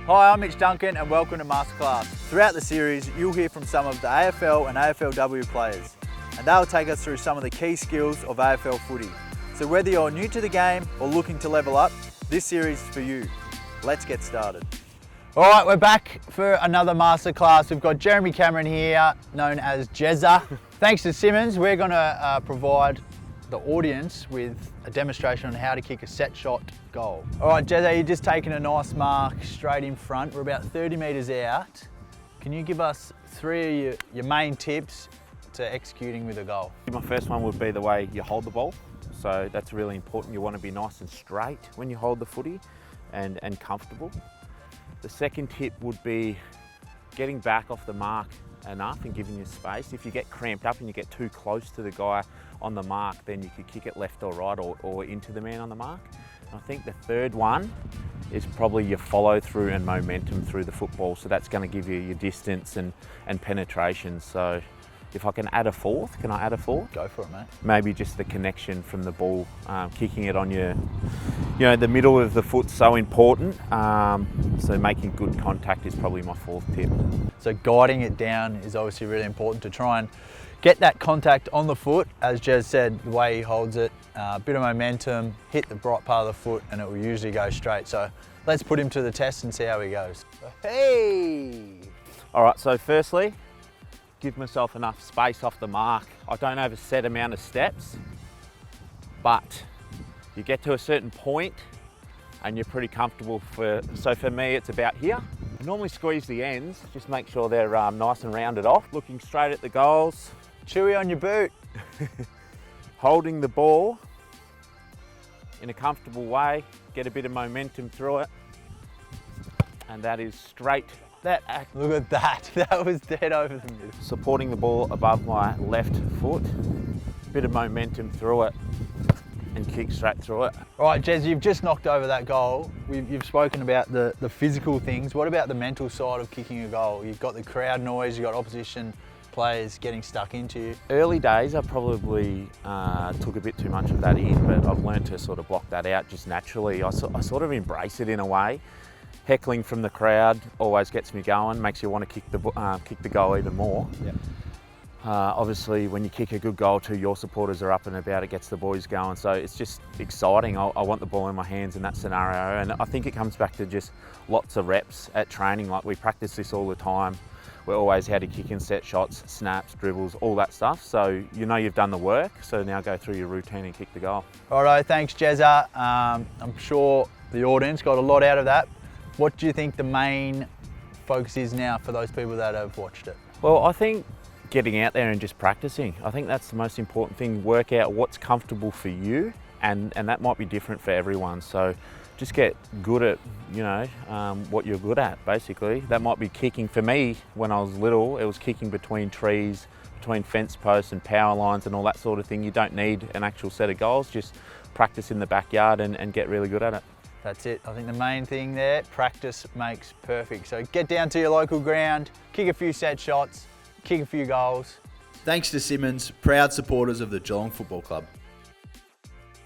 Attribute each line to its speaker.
Speaker 1: Hi, I'm Mitch Duncan and welcome to Masterclass. Throughout the series, you'll hear from some of the AFL and AFLW players, and they'll take us through some of the key skills of AFL footy. So whether you're new to the game or looking to level up, this series is for you. Let's get started. All right, we're back for another Masterclass. We've got Jeremy Cameron here, known as Jezza. Thanks to Simmons, we're going to provide the audience with a demonstration on how to kick a set shot goal. All right, Jezza, you're just taking a nice mark straight in front. We're about 30 metres out. Can you give us three of your main tips to executing with a goal?
Speaker 2: My first one would be the way you hold the ball. So that's really important. You want to be nice and straight when you hold the footy and comfortable. The second tip would be getting back off the mark enough and giving you space. If you get cramped up and you get too close to the guy on the mark, then you could kick it left or right or into the man on the mark. And I think the third one is probably your follow through and momentum through the football. So that's going to give you your distance and penetration. So if I can add a fourth, can I add a fourth?
Speaker 1: Go for it, mate.
Speaker 2: Maybe just the connection from the ball, kicking it on the middle of the foot's so important. So making good contact is probably my fourth tip.
Speaker 1: So guiding it down is obviously really important to try and get that contact on the foot. As Jez said, the way he holds it, a bit of momentum, hit the right part of the foot, and it will usually go straight. So let's put him to the test and see how he goes. Hey!
Speaker 2: All right, so firstly, give myself enough space off the mark. I don't have a set amount of steps, but you get to a certain point and you're pretty comfortable so for me, it's about here. I normally squeeze the ends, just make sure they're nice and rounded off. Looking straight at the goals.
Speaker 1: Chewy on your boot.
Speaker 2: Holding the ball in a comfortable way, get a bit of momentum through it. And that is straight.
Speaker 1: Look at that, that was dead over the middle.
Speaker 2: Supporting the ball above my left foot, bit of momentum through it and kick straight through it.
Speaker 1: All right, Jez, you've just knocked over that goal. You've spoken about the physical things. What about the mental side of kicking a goal? You've got the crowd noise, you've got opposition players getting stuck into you.
Speaker 2: Early days, I probably took a bit too much of that in, but I've learned to sort of block that out just naturally. I sort of embrace it in a way. Heckling from the crowd always gets me going, makes you want to kick the goal even more.
Speaker 1: Yep.
Speaker 2: Obviously, when you kick a good goal too, your supporters are up and about, it gets the boys going. So it's just exciting. I want the ball in my hands in that scenario. And I think it comes back to just lots of reps at training. Like we practice this all the time. We're always how to kick in set shots, snaps, dribbles, all that stuff. So you know you've done the work. So now go through your routine and kick the goal.
Speaker 1: Righto, thanks Jezza. I'm sure the audience got a lot out of that. What do you think the main focus is now for those people that have watched it?
Speaker 2: Well, I think getting out there and just practicing. I think that's the most important thing. Work out what's comfortable for you, and that might be different for everyone. So just get good at, what you're good at, basically. That might be kicking. For me, when I was little, it was kicking between trees, between fence posts and power lines and all that sort of thing. You don't need an actual set of goals, just practice in the backyard and get really good at it.
Speaker 1: That's it. I think the main thing there, practice makes perfect. So get down to your local ground, kick a few set shots, kick a few goals.
Speaker 3: Thanks to Simmons, proud supporters of the Geelong Football Club.